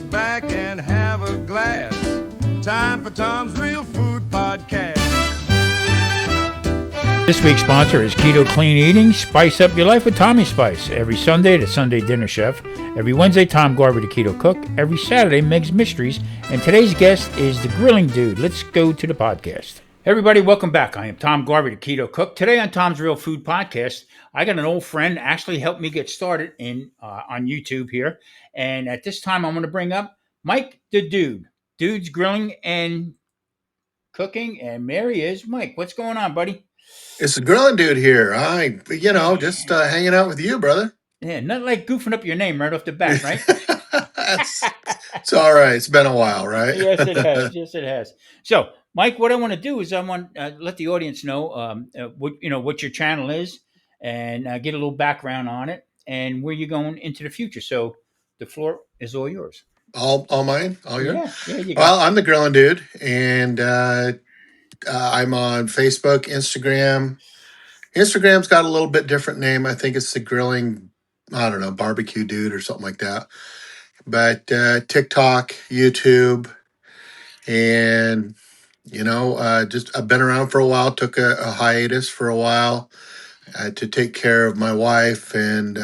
back and have a glass. Time for Tom's Real Food Podcast. This week's sponsor is Keto Clean Eating. Spice up your life with Tommy Spice. Every Sunday, the Sunday Dinner Chef. Every Wednesday, Tom Garvey, the Keto Cook. Every Saturday, Meg's Mysteries. And today's guest is the Grilling Dude. Let's go to the podcast. Hey everybody, welcome back. I am Tom Garvey, the Keto Cook. Today on Tom's Real Food Podcast, I got an old friend actually helped me get started on YouTube here. And at this time, I'm going to bring up Mike the Dude. Dude's grilling and cooking. And there he is. Mike, what's going on, buddy? It's the Grilling Dude here. Just hanging out with you, brother. Yeah, not like goofing up your name right off the bat, right? It's all right. It's been a while, right? Yes, it has. Yes, it has. So, Mike, what I want to do is I want to let the audience know what your channel is, and get a little background on it, and where you're going into the future. So, the floor is all yours. All mine. All yours. Yeah, you go. Well, I'm the Grilling Dude, and I'm on Facebook, Instagram. Instagram's got a little bit different name. I think it's the Grilling, I don't know, Barbecue Dude or something like that. But TikTok, YouTube, and just I've been around for a while. Took a hiatus for a while to take care of my wife and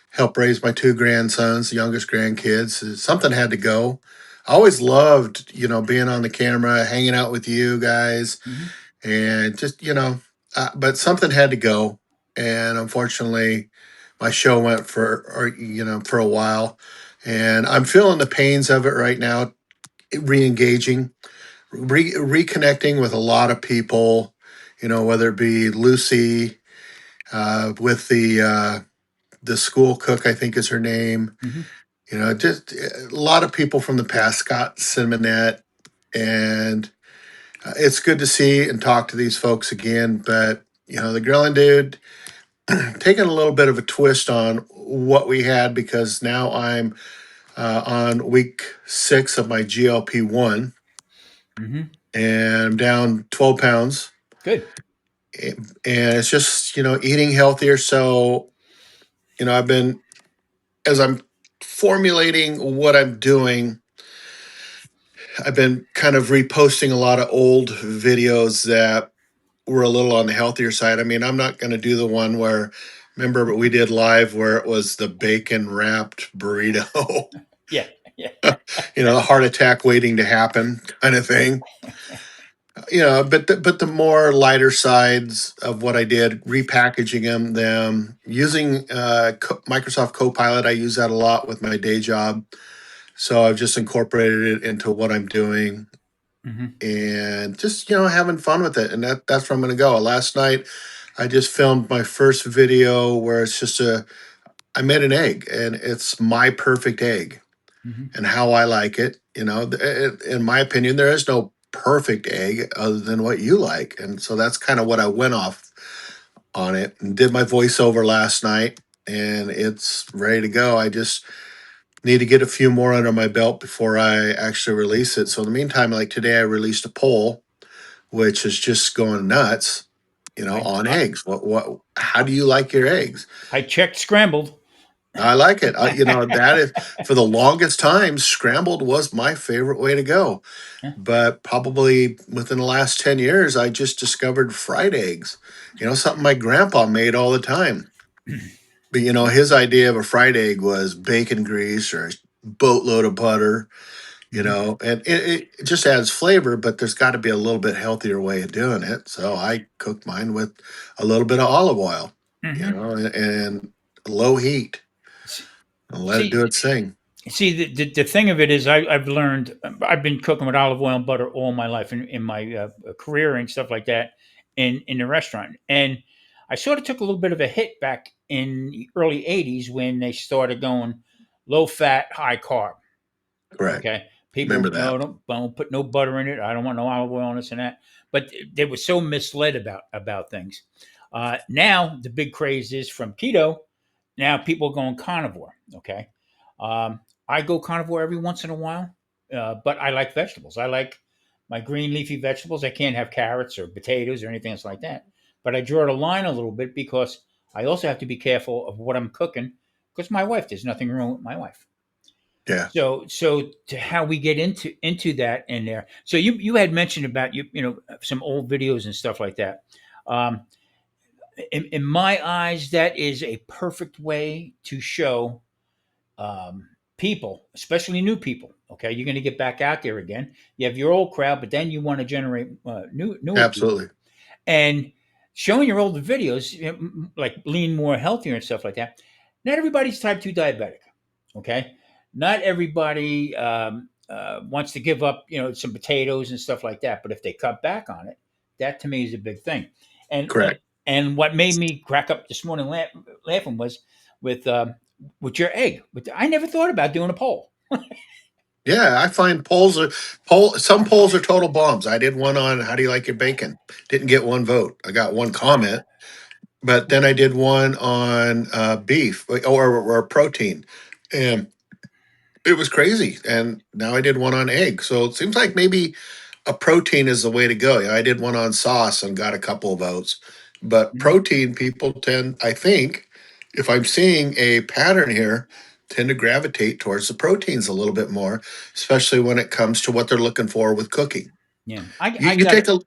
help raise my two grandsons, the youngest grandkids. Something had to go. I always loved, being on the camera, hanging out with you guys, and just, but something had to go. And unfortunately, my show went for a while. And I'm feeling the pains of it right now, re-engaging, reconnecting with a lot of people, whether it be Lucy, with the school cook, I think is her name. Just a lot of people from the past, Scott Cinnamonnette, and it's good to see and talk to these folks again. But the Grilling Dude, taking a little bit of a twist on what we had, because now I'm on week 6 of my GLP-1, and I'm down 12 pounds. Good. And it's just, eating healthier. So, as I'm formulating what I'm doing, I've been kind of reposting a lot of old videos that were a little on the healthier side. I mean, I'm not going to do the one where, remember we did live where it was the bacon wrapped burrito. Yeah. A heart attack waiting to happen kind of thing. But the more lighter sides of what I did, repackaging them using Microsoft Copilot. I use that a lot with my day job. So I've just incorporated it into what I'm doing, and just, having fun with it. And that's where I'm going to go. Last night, I just filmed my first video where it's just I made an egg, and it's my perfect egg and how I like it. In my opinion, there is no perfect egg other than what you like. And so that's kind of what I went off on it, and did my voiceover last night, and it's ready to go. I just need to get a few more under my belt before I actually release it. So in the meantime, like today, I released a poll, which is just going nuts, on eggs. How do you like your eggs? I checked scrambled. I like it. That is, for the longest time, scrambled was my favorite way to go. But probably within the last 10 years, I just discovered fried eggs, something my grandpa made all the time. But, his idea of a fried egg was bacon grease or a boatload of butter, and it just adds flavor, but there's got to be a little bit healthier way of doing it. So I cooked mine with a little bit of olive oil, and low heat. And let it do its thing. See, the thing of it is, I've learned, I've been cooking with olive oil and butter all my life in my career and stuff like that in the restaurant. And I sort of took a little bit of a hit back in the early 80s when they started going low fat, high carb. Correct. Okay. People remember that. No, don't put no butter in it. I don't want no olive oil on this and that. But they were so misled about things. Now the big craze is from keto. Now people are going carnivore. Okay. I go carnivore every once in a while, but I like vegetables. I like my green leafy vegetables. I can't have carrots or potatoes or anything else like that. But I draw the line a little bit because I also have to be careful of what I'm cooking, because my wife, there's nothing wrong with my wife. Yeah, So to how we get into that in there. So you had mentioned about some old videos and stuff like that. Um, in my eyes, that is a perfect way to show people, especially new people. Okay, you're going to get back out there again. You have your old crowd, but then you want to generate newer people, absolutely. and showing your older videos, like lean more healthier and stuff like that. Not everybody's type 2 diabetic. Okay, not everybody wants to give up some potatoes and stuff like that, but if they cut back on it, that to me is a big thing. and and, Correct. and what made me crack up this morning laughing was with with your egg. But I never thought about doing a poll. Yeah, I find some polls are total bombs. I did one on how do you like your bacon? Didn't get one vote. I got one comment, but then I did one on beef or protein, and it was crazy. And now I did one on egg. So it seems like maybe a protein is the way to go. Yeah, I did one on sauce and got a couple of votes, but Mhm. protein people tend, I think, if I'm seeing a pattern here, tend to gravitate towards the proteins a little bit more, especially when it comes to what they're looking for with cooking. Yeah, You, I you got take it. a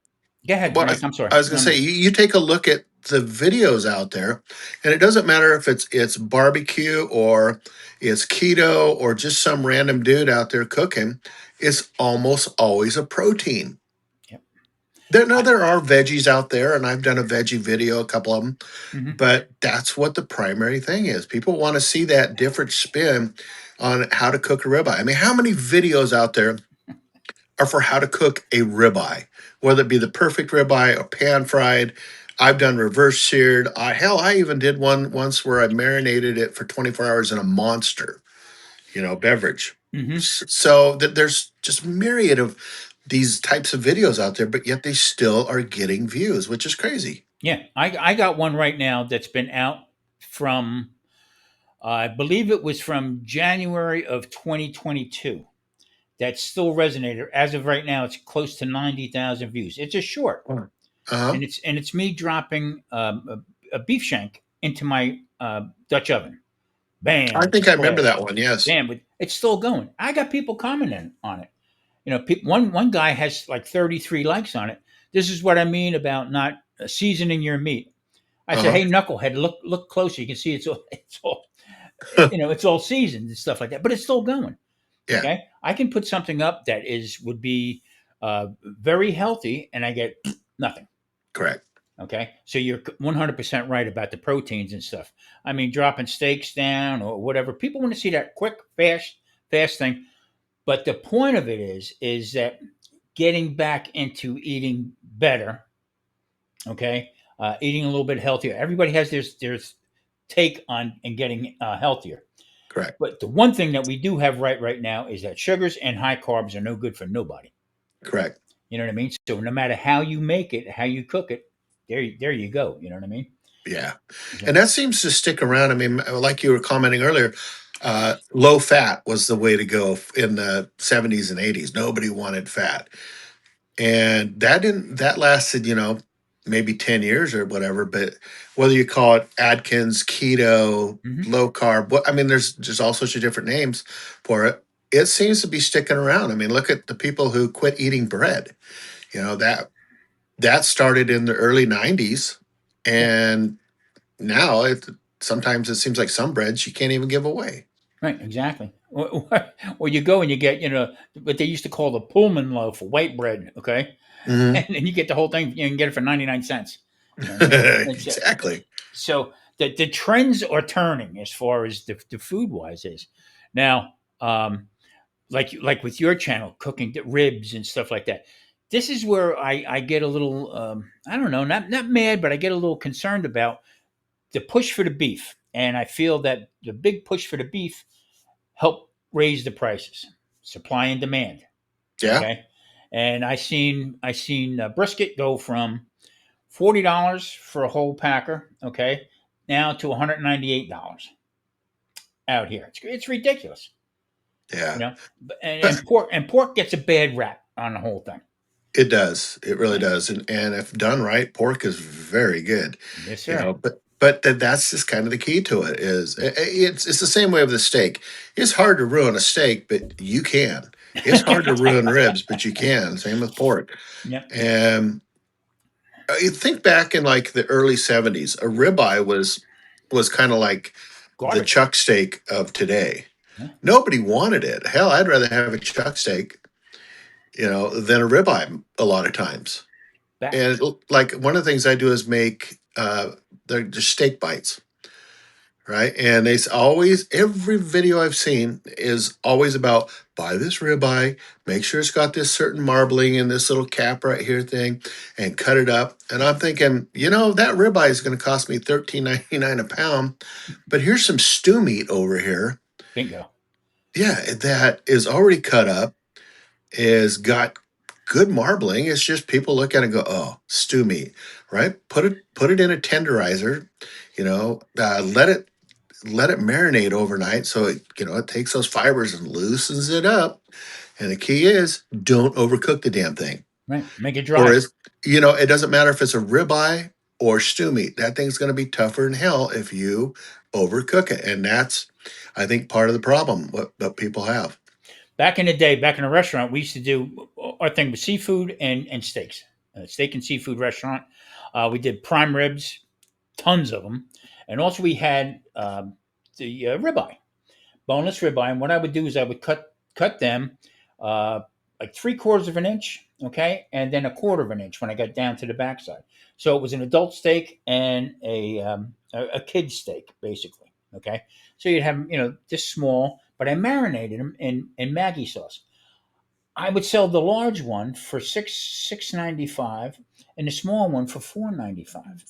Go ahead, well, Mike. I'm sorry. I was gonna No, say no. you take a look at the videos out there, and it doesn't matter if it's barbecue or it's keto or just some random dude out there cooking. It's almost always a protein. Yep. There are veggies out there, and I've done a veggie video, a couple of them, Mhm. but that's what the primary thing is. People want to see that different spin on how to cook a ribeye. I mean, how many videos out there are for how to cook a ribeye, whether it be the perfect ribeye or pan fried? I've done reverse seared. I even did one once where I marinated it for 24 hours in a Monster, beverage. Mhm. So that there's just myriad of these types of videos out there, but yet they still are getting views, which is crazy. Yeah, I got one right now that's been out from I believe it was from January of 2022. That still resonated. As of right now, it's close to 90,000 views. It's a short, Uh huh. and it's me dropping a beef shank into my Dutch oven. I Bam! It's think I remember exploded. that one. Yes. Bam! But it's still going. I got people commenting on it. One guy has like 33 likes on it. This is what I mean about not seasoning your meat. I said, Uh "Hey, knucklehead, look closer. You can see it's all huh. it's all seasoned and stuff like that, but it's still going." Yeah. Okay, I can put something up that would be very healthy, and I get nothing. Correct. Okay, so you're 100% right about the proteins and stuff. I mean, dropping steaks down or whatever. People want to see that quick, fast thing. But the point of it is that getting back into eating better. Okay, eating a little bit healthier. Everybody has their take on and getting healthier. Correct. But the one thing that we do have right now is that sugars and high carbs are no good for nobody. Correct. You know what I mean? So no matter how you make it, how you cook it, there you go. You know what I mean? Yeah. So, And that seems to stick around. I mean, like you were commenting earlier, low fat was the way to go in the 70s and 80s. Nobody wanted fat. And that lasted, maybe 10 years or whatever. But whether you call it Atkins, keto, mhm. low carb, I mean, there's just all sorts of different names for it. It seems to be sticking around. I mean, look at the people who quit eating bread. That started in the early 90s. Yeah, And now sometimes it seems like some breads you can't even give away. right, exactly. Or you go and you get what they used to call the Pullman loaf, white bread. Okay, Hmm. and then you get the whole thing. You can get it for 99 cents. You know what I mean? Exactly. So the trends are turning as far as the food wise is now. Like with your channel, cooking the ribs and stuff like that. This is where I get a little I don't know, not mad, but I get a little concerned about the push for the beef, and I feel that the big push for the beef helped raise the prices, supply and demand. Yeah. Okay, and I seen brisket go from $40 for a whole packer, okay, now to $198 out here. It's ridiculous, you Yeah. know. And, But and pork gets a bad rap on the whole thing. it does. It really Yeah. does. And if done right, pork is very good. Yes, You know, sir. but but that's just kind of the key to it. It's the same way with the steak. It's hard to ruin a steak, but you can. It's hard to ruin ribs, but you can. Same with pork. Yep. And you think back in like the early '70s, a ribeye was kind of like the Garbage. chuck steak of today. Yeah. Nobody wanted it. Hell, I'd rather have a chuck steak, than a ribeye a lot of times. Back. And like one of the things I do is make they're just steak bites, right? And every video I've seen is always about buy this ribeye, make sure it's got this certain marbling and this little cap right here thing, and cut it up. And I'm thinking, that ribeye is going to cost me $13.99 a pound, but here's some stew meat over here. Bingo. Yeah, that is already cut up, is got good marbling. It's just people look at it and go, "Oh, stew meat," right? Put it in a tenderizer, let it marinate overnight so it takes those fibers and loosens it up. And the key is don't overcook the damn thing. Right. Make it Or dry. it doesn't matter if it's a ribeye or stew meat. That thing's going to be tougher than hell if you overcook it, and that's, I think, part of the problem what people have. Back in the day, back in a restaurant, we used to do our thing with seafood and steaks. Steak and seafood restaurant. We did prime ribs, tons of them, and also we had the ribeye, boneless ribeye. And what I would do is I would cut them like 3/4 of an inch, okay, and then 1/4 of an inch when I got down to the backside. So it was an adult steak and a kid steak, basically. Okay, so you'd have this small, but I marinated them in Maggi sauce. I would sell the large one for $6.95 and the small one for $4.95.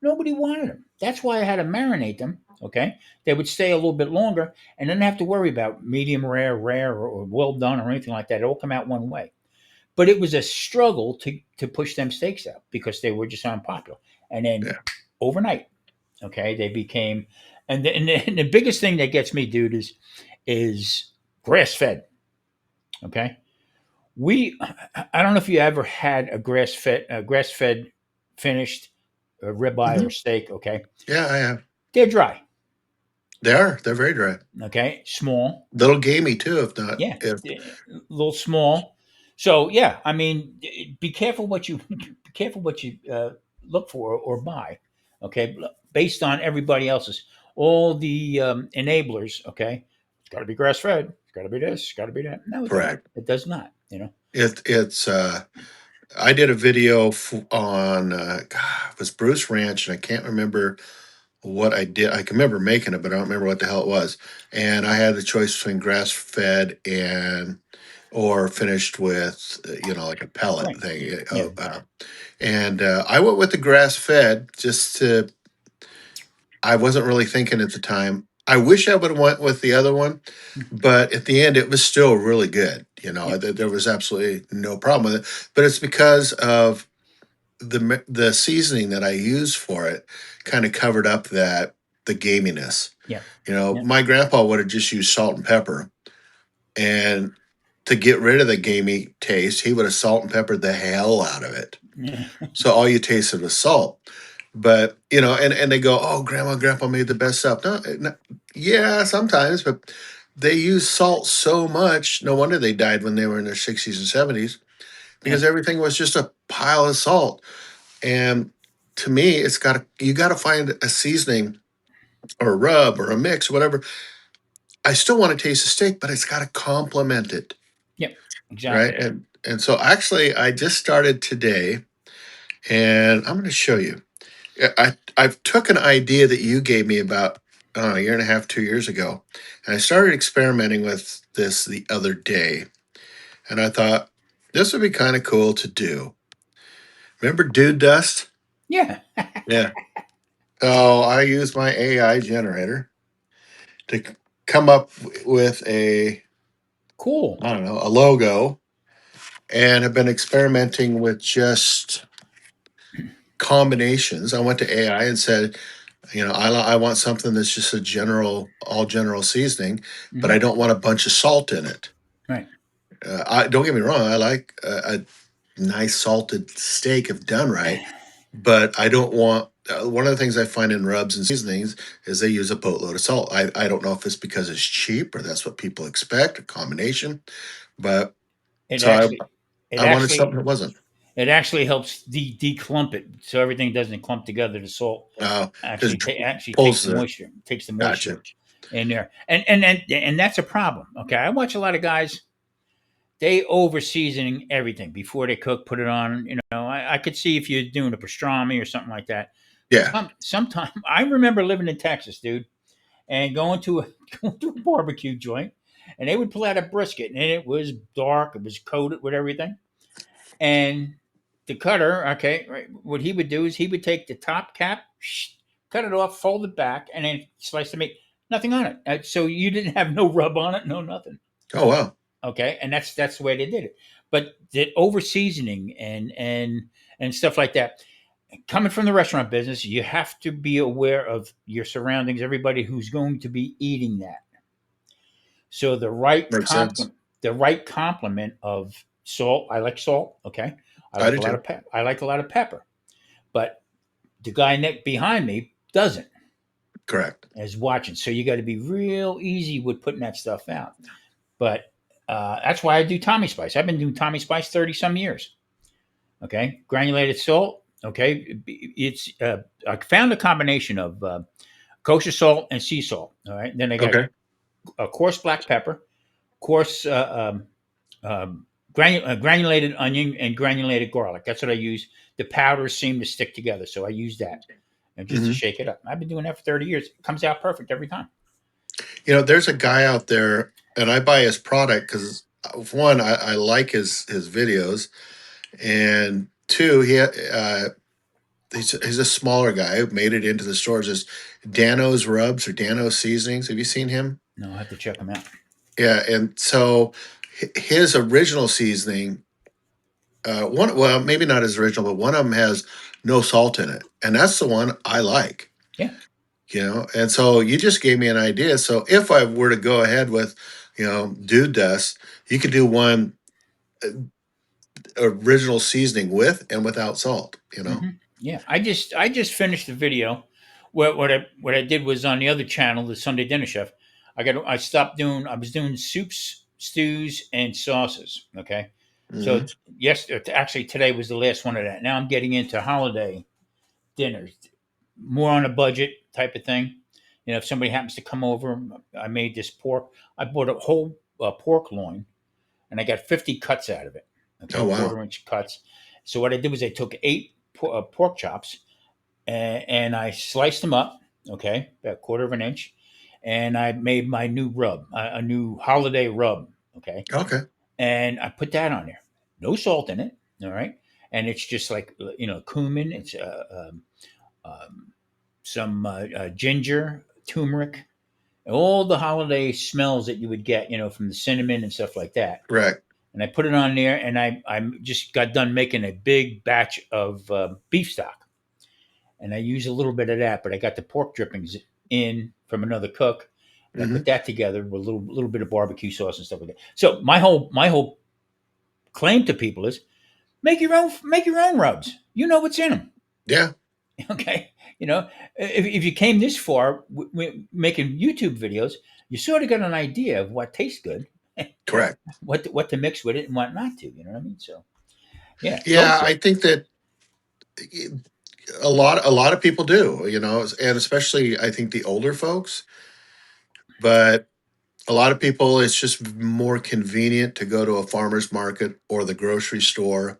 Nobody wanted them. That's why I had to marinate them. Okay, they would stay a little bit longer, and then have to worry about medium rare, or well done, or anything like that. It all come out one way. But it was a struggle to push them steaks out because they were just unpopular. And then Yeah. overnight, okay, they became. And the biggest thing that gets me, dude, is grass fed. Okay, I don't know if you ever had a grass fed finished ribeye Mhm. or steak. Okay, Yeah, I have. they're dry. They're very dry. Okay, small. Little gamey too, Yeah, if a little small. So yeah, I mean, be careful what you look for or buy. Okay, based on everybody else's, all the enablers. Okay, it's got to be grass fed. It's got to be this. It's got to be that. No, it doesn't. correct. It does not. It's I did a video on it was Bruce Ranch, and I can't remember what I did. I can remember making it, but I don't remember what the hell it was. And I had the choice between grass fed and or finished with like a pellet Right. thing. Yeah. And I went with the grass fed just to. I wasn't really thinking at the time. I wish I would have went with the other one, but at the end, it was still really good. Yeah. There was absolutely no problem with it. But it's because of the seasoning that I used for it, kind of covered up the gaminess. Yeah. Yeah. My grandpa would have just used salt and pepper, and to get rid of the gamey taste, he would have salt and peppered the hell out of it. Yeah. So all you tasted was salt. But and they go, "Oh, grandpa made the best stuff." No, yeah, sometimes, but they use salt so much. No wonder they died when they were in their 60s and 70s, because everything was just a pile of salt. And to me, you got to find a seasoning or a rub or a mix or whatever. I still want to taste the steak, but it's got to complement it, Yep. right? Exactly. And so actually, I just started today, and I'm going to show you. I've took an idea that you gave me about a year and a half, 2 years ago, and I started experimenting with this the other day, and I thought this would be kind of cool to do. Remember Dude Dust? Yeah. Yeah. So I used my AI generator to come up with a Cool. a logo, and have been experimenting with just combinations. I went to AI and said, I want something that's just all general seasoning, but I don't want a bunch of salt in it. Right. I don't get me wrong. I like a nice salted steak if done right, but I don't want one of the things I find in rubs and seasonings is they use a boatload of salt. I don't know if it's because it's cheap or that's what people expect, a combination. But It so actually, it I wanted actually, something that wasn't. it actually helps declump it, so everything doesn't clump together. The salt Just actually pulls the. takes the Gotcha. moisture in there, and that's a problem. Okay, I watch a lot of guys. They over seasoning everything before they cook. Put it on. I could see if you're doing a pastrami or something like that. But Yeah. sometime I remember living in Texas, dude, and going to a going to a barbecue joint, and they would pull out a brisket, and it was dark. It was coated with everything, and the cutter, okay, right, what he would do is he would take the top cap, cut it off, fold it back, and then slice the meat. Nothing on it. So you didn't have no rub on it, no nothing. Oh wow. Okay, and that's the way they did it. But the over seasoning and stuff like that, coming from the restaurant business, you have to be aware of your surroundings, everybody who's going to be eating that. So Makes sense. the right complement of salt. I like salt. Okay, I do too. I like a lot of pepper, but the guy behind me doesn't. Correct. Is watching. So you got to be real easy with putting that stuff out. But that's why I do Tommy Spice. I've been doing Tommy Spice 30 some years. Okay, granulated salt. Okay, it's I found a combination of kosher salt and sea salt. All right, then I got Okay. a coarse black pepper, coarse granulated onion, and granulated garlic. That's what I use. The powders seem to stick together, so I use that and just to Hmm. shake it up. I've been doing that for 30 years. It comes out perfect every time. There's a guy out there, and I buy his product because one, I like his videos, and two, he's a smaller guy who made it into the stores. Is Dano's Rubs or Dano's Seasonings? Have you seen him? No, I have to check them out. Yeah, and so his original seasoning, one, well, maybe not his original, but one of them has no salt in it, and that's the one I like. Yeah. And so you just gave me an idea. So if I were to go ahead with, Dude Dust, you could do one original seasoning with and without salt. Yeah, I just finished the video. What I did was on the other channel, the Sunday Dinner Chef. I stopped doing. I was doing soups, stews, and sauces. Okay, Hmm. so yes, actually today was the last one of that. Now I'm getting into holiday dinners, more on a budget type of thing. If somebody happens to come over, I made this pork. I bought a whole pork loin, and I got 50 cuts out of it. Oh Okay, wow. quarter-inch cuts. So what I did was I took 8 pork chops and I sliced them up. Okay, about quarter of an inch, and I made my new rub, a new holiday rub. Okay, Okay. and I put that on there. No salt in it. All right, and it's just like cumin. It's some ginger, turmeric, all the holiday smells that you would get, from the cinnamon and stuff like that. Correct. And I put it on there, and I just got done making a big batch of beef stock, and I use a little bit of that, but I got the pork drippings in from another cook, and I Hmm. put that together with a little bit of barbecue sauce and stuff like that. So my whole claim to people is make your own rubs. You know what's in them. Yeah. Okay, if you came this far making YouTube videos, you sort of got an idea of what tastes good, Correct. what to mix with it and what not to. You know what I mean? So yeah, go Yeah, for I it. think that a lot of people do, and especially I think the older folks, but a lot of people it's just more convenient to go to a farmer's market or the grocery store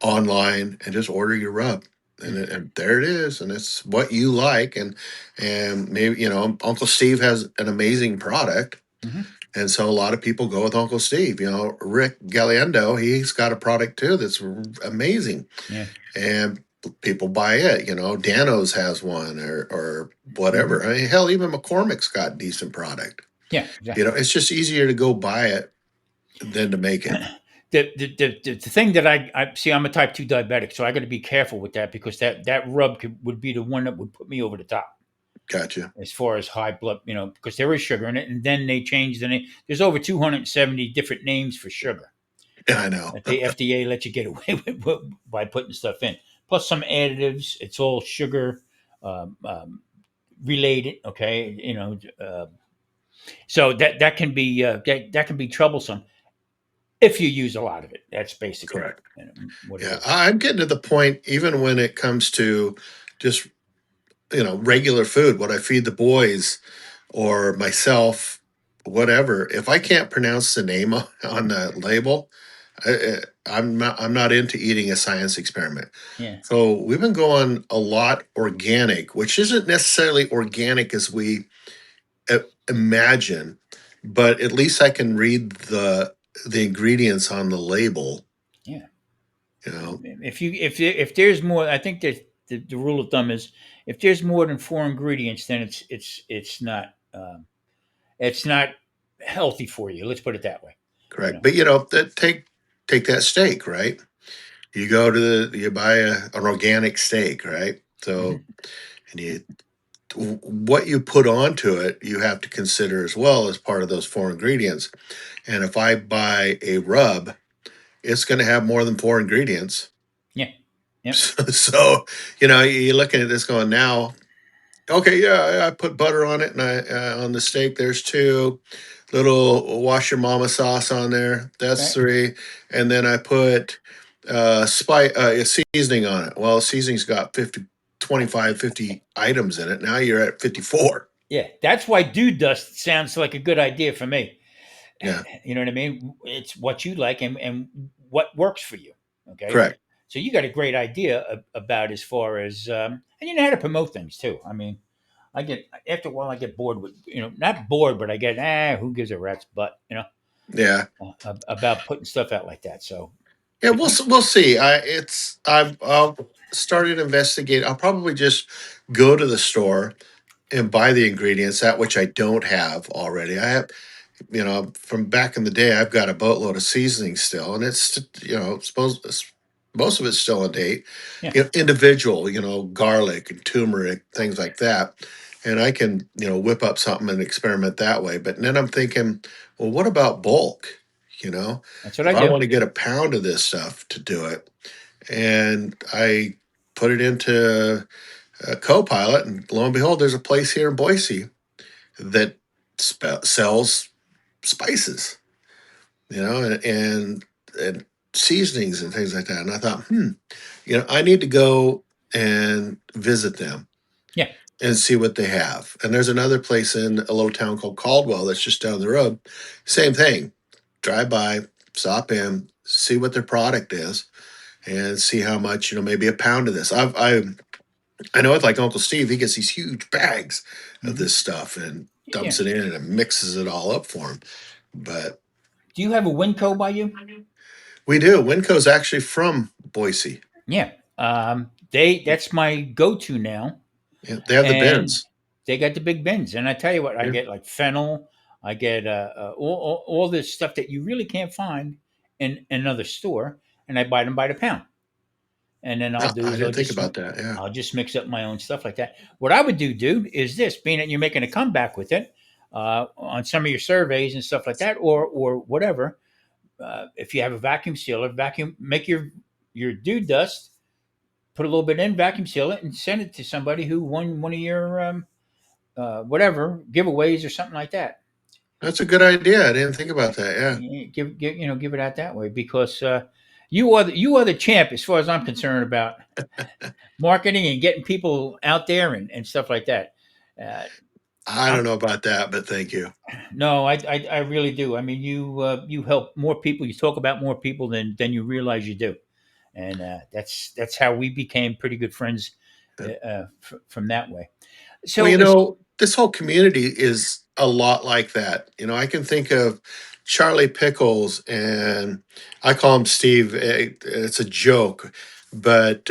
online and just order your rub. And there it is, and it's what you like, and maybe Uncle Steve has an amazing product, Hmm. and so a lot of people go with Uncle Steve. Rick Galiendo, he's got a product too that's amazing, Yeah. and people buy it. Dano's has one or Hmm. whatever. I mean, hell, even McCormick's got decent product. Yeah, exactly. It's just easier to go buy it than to make it. The thing that I see, I'm a type 2 diabetic, so I got to be careful with that because that rub would be the one that would put me over the top Gotcha. as far as high blood, because there is sugar in it, and then they changed the name. There's over 270 different names for sugar Yeah, I know. that the FDA lets you get away with by putting stuff in. Plus some additives. It's all sugar. related. Okay, so that can be that can be troublesome if you use a lot of it. That's basically Correct. what it Yeah, is. I'm getting to the point, even when it comes to just regular food, what I feed the boys or myself, whatever. If I can't pronounce the name on the label, I'm not into eating a science experiment. Yeah, So we've been going a lot organic, which isn't necessarily organic as we imagine, but at least I can read the ingredients on the label. yeah. You know, If there's more, I think that the rule of thumb is if there's more than four ingredients, then it's not healthy for you. Let's put it that way. You correct. know. But take that steak, right? You buy an organic steak, right? So Mhm. and what you put onto it, you have to consider as well as part of those four ingredients. And if I buy a rub, it's going to have more than four ingredients. Yeah. Yep. So, you're looking at this going now, okay, yeah, I put butter on it and on the steak, there's two. Little wash your mama sauce on there. That's Right. three. And then I put a seasoning on it. Well, seasoning's got 50 items in it. Now you're at 54. Yeah. That's why dude dust sounds like a good idea for me. Yeah, You know what I mean? It's what you like and what works for you. Okay. correct. So you got a great idea about as far as and you know how to promote things too. I mean, I get after a while I get bored with not bored, but I get who gives a rat's butt Yeah. about putting stuff out like that. So Yeah, if you we'll see. I'll started investigating. I'll probably just go to the store and buy the ingredients, that which I don't have already. I have, from back in the day, I've got a boatload of seasoning still, and it's, most of it's still in date. yeah, Individual, garlic and turmeric, things like that. And I can, whip up something and experiment that way. But then I'm thinking, well, what about bulk? You know, that's what if I I do. want to get a pound of this stuff to do it, and I put it into Copilot, and lo and behold, there's a place here in Boise that sells spices, and seasonings and things like that. And I thought, I need to go and visit them Yeah, and see what they have. And there's another place in a little town called Caldwell that's just down the road. Same thing. Drive by, stop in, see what their product is, and see how much, maybe a pound of this. I know it's like Uncle Steve. He gets these huge bags of hmm this stuff and yeah. dumps it in and mixes it all up for him. But Do you have a Winco by you? we do. Winco's actually from Boise. Yeah. They that's my go-to now, Yeah, they have the and bins. they got the big bins. And I tell you what, I Yeah. get like fennel, I get all this stuff that you really can't find in another store, and I buy them by the pound. And then I'll do I is didn't think about that. Yeah. I'll just mix up my own stuff like that. What I would do, dude, is this: being that you're making a comeback with it on some of your surveys and stuff like that, or whatever. If you have a vacuum sealer, make your dude dust, put a little bit in, vacuum seal it, and send it to somebody who won one of your whatever giveaways or something like that. That's a good idea. I didn't think about that. Yeah. Give it out that way because you are the champ as far as I'm concerned about marketing and getting people out there and stuff like that. Uh, I don't I'm, know about that, but thank you. no, I really do. I mean, you help more people. You talk about more people than you realize you do, and that's how we became pretty good friends from that way. Well, So it's this whole community is a lot like that. I can think of Charlie Pickles, and I call him Steve. It's a joke, but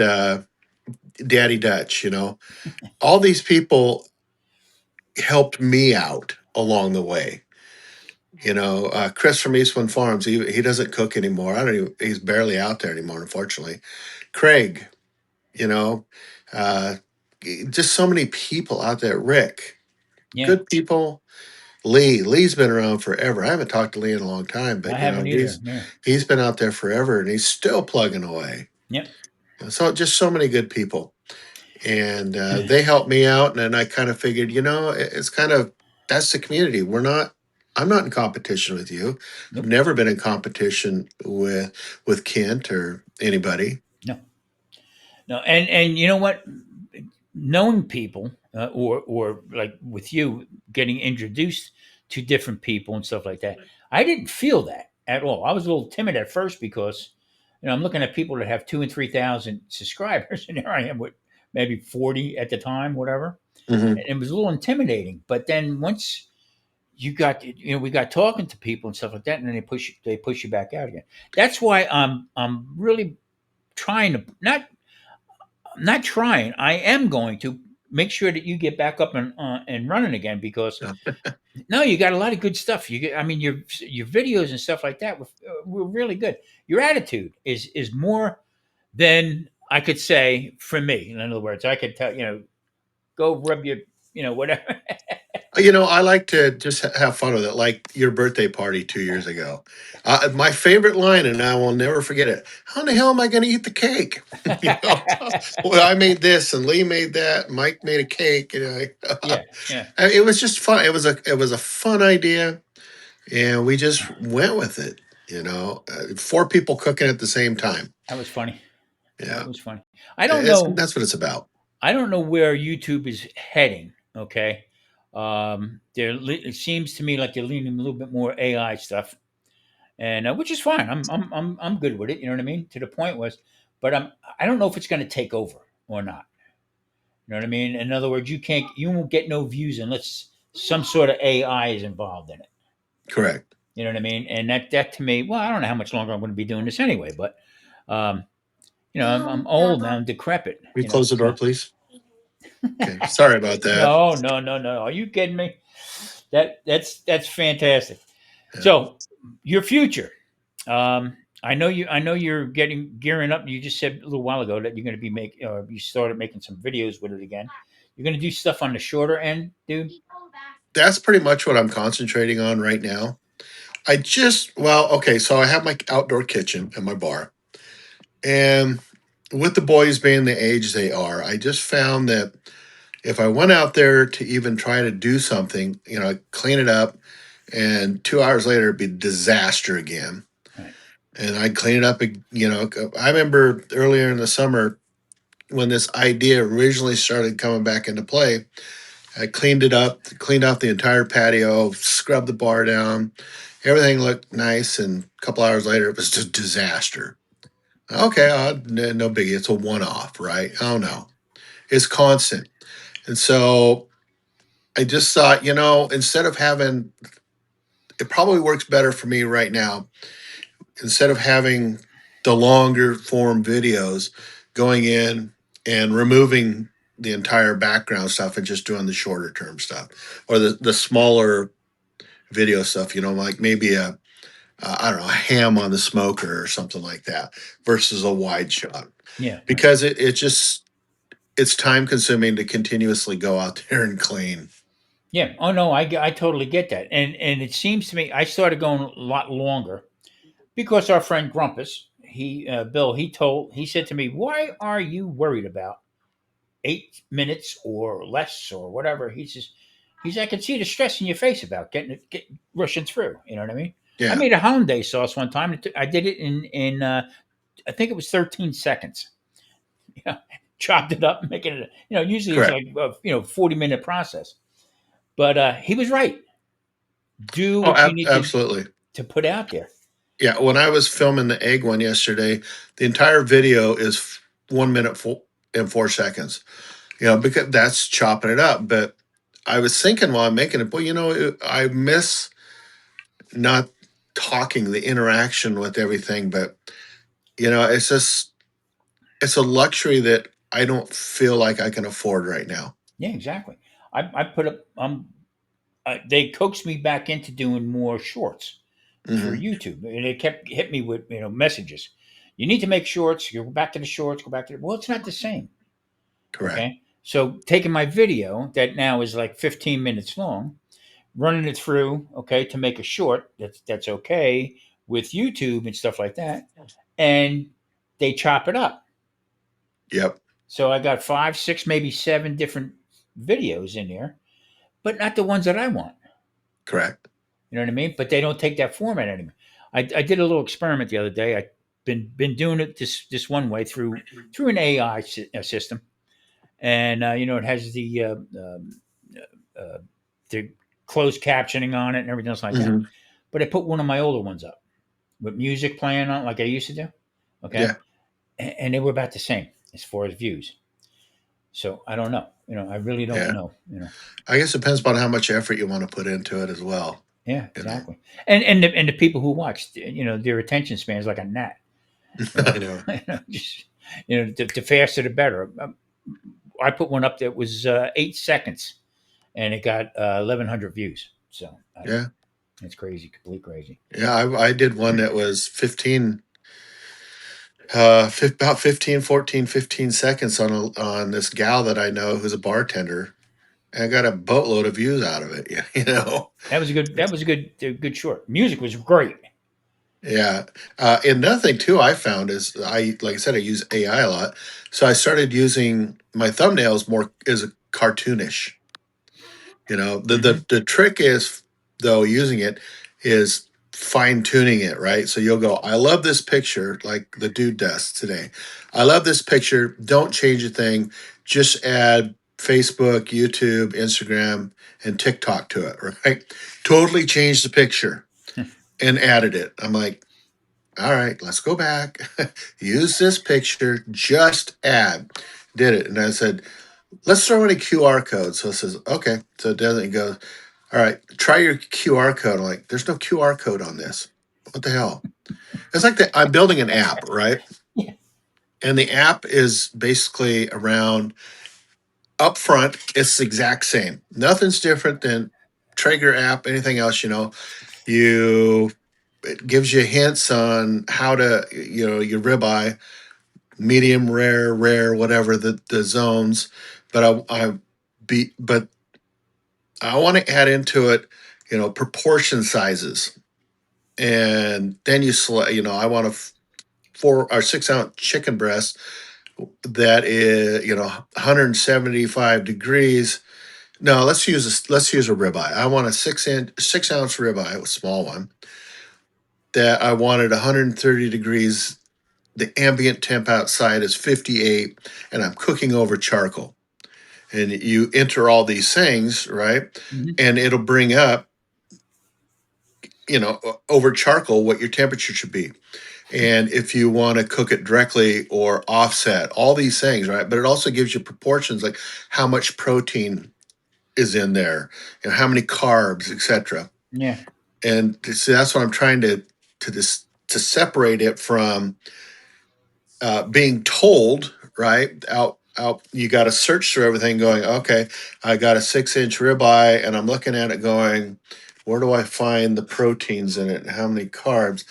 Daddy Dutch, all these people helped me out along the way. Chris from Eastland Farms, he doesn't cook anymore. I don't even, he's barely out there anymore, unfortunately. Craig, you know, uh, just so many people out there. Rick, yeah, good people. Lee's been around forever. I haven't talked to Lee in a long time, I but haven't either. Yeah, he's been out there forever and he's still plugging away. yep. So just so many good people. and they helped me out. And then I kind of figured, it's kind of that's the community. I'm not in competition with you. I've Nope. never been in competition with Kent or anybody. No. No. And you know what? Knowing people, or like with you getting introduced to different people and stuff like that, I didn't feel that at all. I was a little timid at first because I'm looking at people that have 2 and 3 thousand subscribers, and here I am with maybe 40 at the time, whatever. Hmm. And it was a little intimidating. But then once we got talking to people and stuff like that, and then they push you back out again. That's why I'm really trying to not trying. I am going to make sure that you get back up and running again, because no, you got a lot of good stuff. I mean, your videos and stuff like that were really good. Your attitude is more than I could say for me. In other words, I could tell go rub your whatever. I like to just have fun with it, like your birthday party 2 years ago. My favorite line, and I will never forget it. How in the hell am I going to eat the cake? you know, well, I made this, and Lee made that. Mike made a cake. Yeah, yeah, It was just fun. It was a fun idea, and we just went with it. 4 people cooking at the same time. that was funny. That Yeah, was funny. I don't know. that's what it's about. I don't know where YouTube is heading. Okay, it seems to me like they're leaning a little bit more AI stuff, and which is fine. I'm good with it. You know what I mean? To the point was, but I don't know if it's going to take over or not. You know what I mean? In other words, you won't get no views unless some sort of AI is involved in it. Correct. You know what I mean? And that to me, well, I don't know how much longer I'm going to be doing this anyway, but um, I'm old now, I'm decrepit. We close the door, please. Okay. Sorry about that. No, no, no, no. Are you kidding me? That's fantastic. Yeah. So your future. I know you're gearing up. You just said a little while ago that you're going to be you started making some videos with it again. You're going to do stuff on the shorter end, dude. That's pretty much what I'm concentrating on right now. Well, okay, so I have my outdoor kitchen and my bar. And with the boys being the age they are, I just found that if I went out there to even try to do something, clean it up, and 2 hours later it'd be disaster again. Right. And I'd clean it up. I remember earlier in the summer when this idea originally started coming back into play. I cleaned it up, cleaned out the entire patio, scrubbed the bar down. Everything looked nice, and a couple hours later, it was just a disaster. Okay, no biggie. It's a one-off, right? Oh no, it's constant. And so I just thought, instead of having, it probably works better for me right now. Instead of having the longer form videos, going in and removing the entire background stuff and just doing the shorter term stuff, or the smaller video stuff, like maybe I don't know, a ham on the smoker or something like that versus a wide shot, Yeah. because it's time consuming to continuously go out there and clean. Yeah. Oh no, I totally get that, and it seems to me I started going a lot longer because our friend Grumpus, Bill, he said to me, "Why are you worried about 8 minutes or less or whatever?" I can see the stress in your face about get rushing through. You know what I mean? I Yeah, made a hollandaise sauce one time. I did it in I think it was 13 seconds. Yeah, chopped it up, making it. Usually it's correct. like 40-minute process. But he was right. Do Oh, what you need absolutely. to put out there. Yeah, when I was filming the egg one yesterday, the entire video is 1 minute and 4 seconds. Because that's chopping it up. But I was thinking while I'm making it, well, I miss not talking, the interaction with everything. But it's a luxury that I don't feel like I can afford right now. Yeah, exactly. I put up. They coaxed me back into doing more shorts for Hmm. YouTube, and they kept hit me with messages. You need to make shorts. You go back to the shorts. Go back to well, it's not the same. Correct. Okay, so taking my video that now is like 15 minutes long, running it through, okay, to make a short that's okay with YouTube and stuff like that, and they chop it up. Yep. So I got 5, 6, maybe 7 different videos in there, but not the ones that I want. Correct. You know what I mean? But they don't take that format anymore. I did a little experiment the other day. I been doing it this one way through an AI system, and it has uh, the closed captioning on it and everything else like that. Hmm. But I put one of my older ones up with music playing on, like I used to do. Okay, Yeah. and they were about the same as far as views. So I don't know. I really don't Yeah. know. I guess it depends upon how much effort you want to put into it as well. Yeah, You know. exactly. And the people who watch, their attention span is like a gnat. You know, I know. just the faster the better. I put one up that was 8 seconds, and it got 1,100 views. So I don't know. Yeah. It's crazy, complete crazy. Yeah. I did one that was 15, about 15, 14, 15 seconds on this gal that I know who's a bartender. And I got a boatload of views out of it. Yeah. You know. That was a good. That was a good short. Music was great. Yeah. And another thing too I found is like I said, I use AI a lot. So I started using my thumbnails more as a cartoonish. You know, Hmm. the trick is though using it is fine tuning it, right? So you'll go, I love this picture, like the dude does today. I love this picture. Don't change a thing. Just add Facebook, YouTube, Instagram, and TikTok to it, right? Totally change the picture and added it. I'm like, all right, let's go back. Use this picture, just add. Did it. And I said, let's throw in a QR code. So it says, okay. So it doesn't go, all right, try your QR code. I'm like, there's no QR code on this. What the hell? It's like I'm building an app, right? Yeah. And the app is basically around up front, it's the exact same. Nothing's different than Traeger app, anything else, you it gives you hints on how to, your ribeye, medium rare, rare, whatever the zones. But I want to add into it, proportion sizes. And then you select, I want a 4 or 6 ounce chicken breast that is, 175 degrees. No, let's use a ribeye. I want a 6 ounce ribeye, a small one, that I wanted 130 degrees. The ambient temp outside is 58, and I'm cooking over charcoal. And you enter all these things, right? Hmm. And it'll bring up, over charcoal what your temperature should be. And if you want to cook it directly or offset, all these things, right? But it also gives you proportions, like how much protein is in there, how many carbs, etc. Yeah. And so that's what I'm trying to separate it from being told, right? Out, you got to search through everything, going, okay, I got a 6 inch ribeye, and I'm looking at it, going, where do I find the proteins in it, and how many carbs?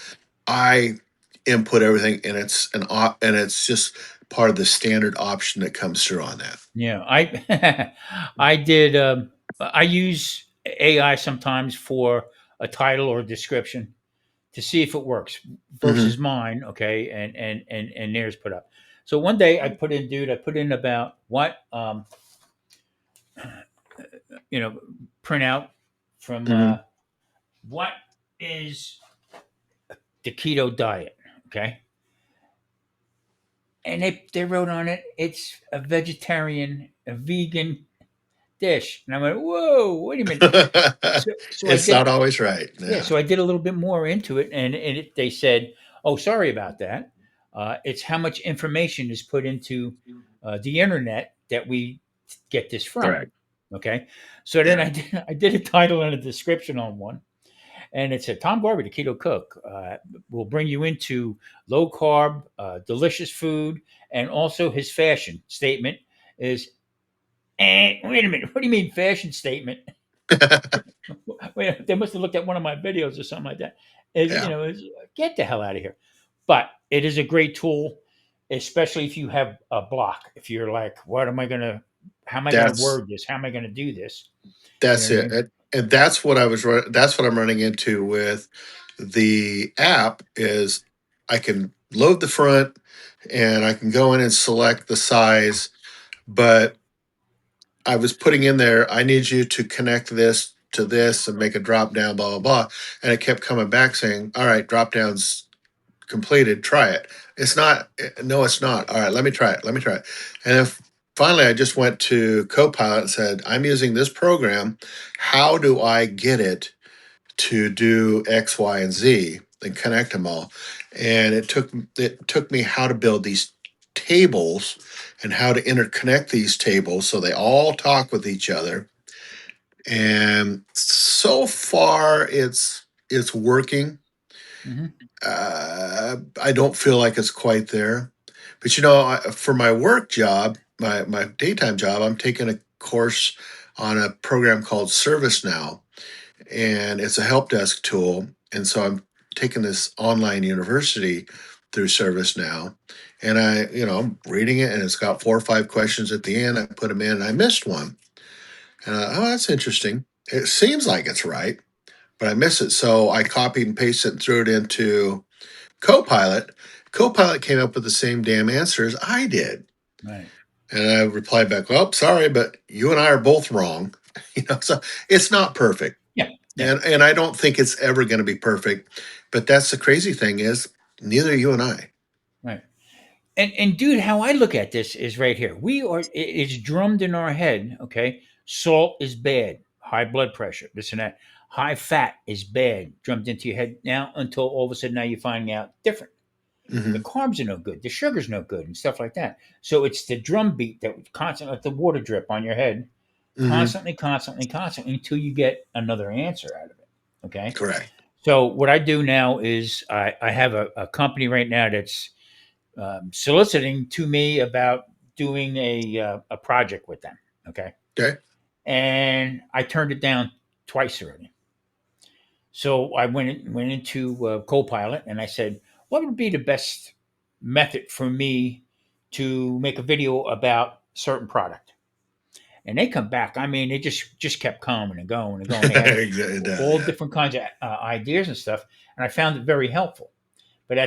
I input everything, and and it's just part of the standard option that comes through on that. Yeah. I did. I use AI sometimes for a title or a description to see if it works versus Hmm. mine. Okay, and theirs put up. So one day I put in about what you know print out from Hmm. what is the keto diet. Okay, and they wrote on it it's a vegetarian, a vegan dish, and I went, whoa, wait a minute. So I It's did. not always right. Yeah, Yeah. so I did a little bit more into it, and they said, "Oh, sorry about that. It's how much information is put into the internet that we get this from." Correct. Okay, so then Yeah. I did a title and a description on one, and it said Tom Garvey, the Keto Cook, will bring you into low carb, delicious food, and also his fashion statement is. Wait a minute. What do you mean fashion statement? Wait, they must have looked at one of my videos or something like that. Yeah. Get the hell out of here. But it is a great tool, especially if you have a block. If you're like, how am I gonna That's word this? How am I gonna do this? You know That's what I it. mean? And that's what I'm running into with the app is I can load the front, and I can go in and select the size. But I was putting in there, I need you to connect this to this and make a drop down, blah, blah, blah. And it kept coming back saying, all right, drop down's completed, try it. It's not, no, it's not. All right, let me try it. Let me try it. And if finally I just went to Copilot and said, I'm using this program. How do I get it to do X, Y, and Z and connect them all? And it took me how to build these tables and how to interconnect these tables so they all talk with each other. And so far it's working. Hmm. I don't feel like it's quite there. But for my work job, my daytime job, I'm taking a course on a program called ServiceNow, and it's a help desk tool. And so I'm taking this online university through ServiceNow, and I'm reading it, and it's got 4 or 5 questions at the end. I put them in, and I missed one, and oh, that's interesting. It seems like it's right, but I miss it. So I copied and pasted it and threw it into Copilot. Copilot came up with the same damn answer as I did. Right. And I replied back, well, sorry, but you and I are both wrong. So it's not perfect. Yeah. Yeah. And I don't think it's ever going to be perfect. But that's the crazy thing is neither you and I. Right. And dude, how I look at this is right here. It's drummed in our head, okay? Salt is bad, high blood pressure, this and that. High fat is bad, drummed into your head now until all of a sudden now you're finding out different. The Hmm. carbs are no good, the sugar's no good, and stuff like that. So it's the drum beat that constantly, like the water drip on your head, Hmm. constantly until you get another answer out of it. Okay. Correct. So what I do now is I have a company right now that's soliciting to me about doing a project with them. Okay, Okay. and I turned it down twice already. So I went into Copilot and I said, "What would be the best method for me to make a video about certain product?" And they come back. I mean, they just kept coming and going and going. They had all Yeah. different kinds of ideas and stuff, and I found it very helpful. But Hmm.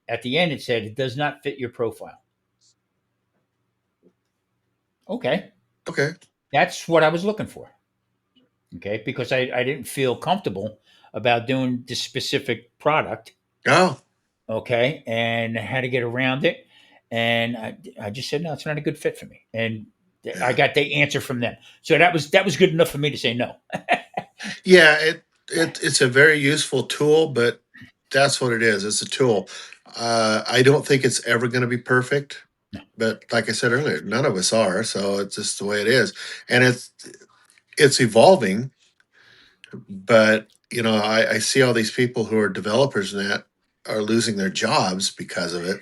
at the end, it said it does not fit your profile. Okay, Okay. that's what I was looking for. Okay, because I didn't feel comfortable about doing this specific product. Oh, Okay, and how to get around it. And I just said, no, it's not a good fit for me. And I yeah. got the answer from them. So that was good enough for me to say no. Yeah, it's a very useful tool, but that's what it is. It's a tool. I don't think it's ever going to be perfect, No. but like I said earlier, none of us are. So it's just the way it is, and it's evolving. But I see all these people who are developers and that are losing their jobs because of it.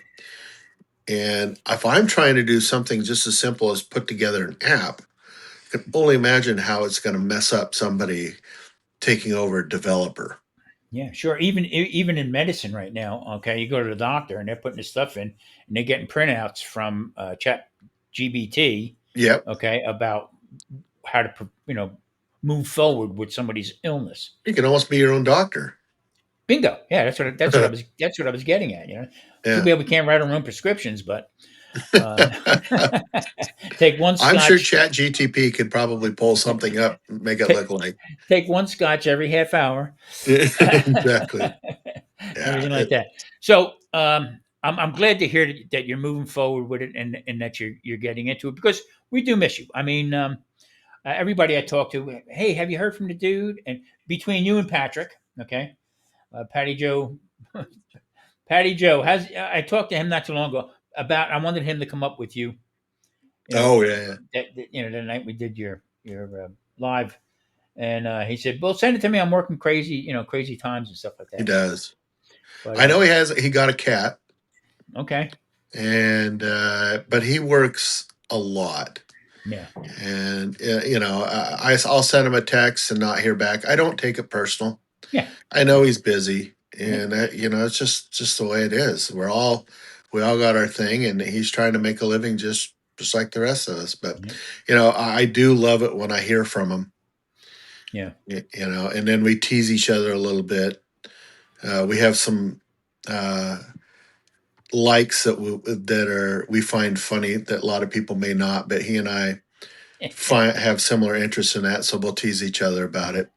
And if I'm trying to do something just as simple as put together an app, I can only imagine how it's going to mess up somebody taking over a developer. Yeah, sure. Even in medicine right now, okay, you go to the doctor and they're putting this stuff in, and they're getting printouts from Chat GBT, Yep. okay, about how to move forward with somebody's illness. You can almost be your own doctor. Bingo. Yeah, that's what I was getting at. You know, too Yeah. bad we can't write our own prescriptions, but uh, take one I'm sure scotch, Chat GTP could probably pull something up and make it take, look like take one scotch every half hour, exactly. Yeah. everything like that. So I'm glad to hear that you're moving forward with it and that you're getting into it because we do miss you. I mean, everybody I talk to, hey, have you heard from the dude? And between you and Patrick, okay, Patty Joe, Patty Joe has. I talked to him not too long ago about. I wanted him to come up with you. You know, Oh yeah, the night we did your live, and he said, "Well, send it to me. I'm working crazy, crazy times and stuff like he that." So, does. but I know he got a cat, okay, and but he works a lot. yeah, And I'll send him a text and not hear back. I don't take it personal. yeah, I know he's busy, yeah, and it's just the way it is. We all got our thing, and he's trying to make a living just like the rest of us. But yeah, I do love it when I hear from him. yeah. And then we tease each other a little bit. We have some uh, likes that we find funny that a lot of people may not, but he and I have similar interests in that, so we'll tease each other about it.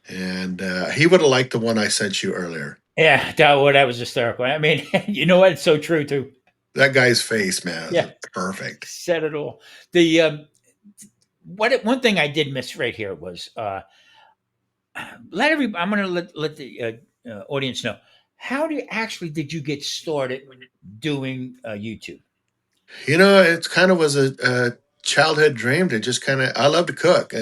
And he would have liked the one I sent you earlier. Yeah, that was hysterical. I mean, you know what? It's so true too. That guy's face, man, is Yeah, perfect. said it all. The one thing I did miss right here was let every. I'm going to let the audience know how did you get started doing YouTube? You know, it kind of was a childhood dream to just kind of. I love to cook,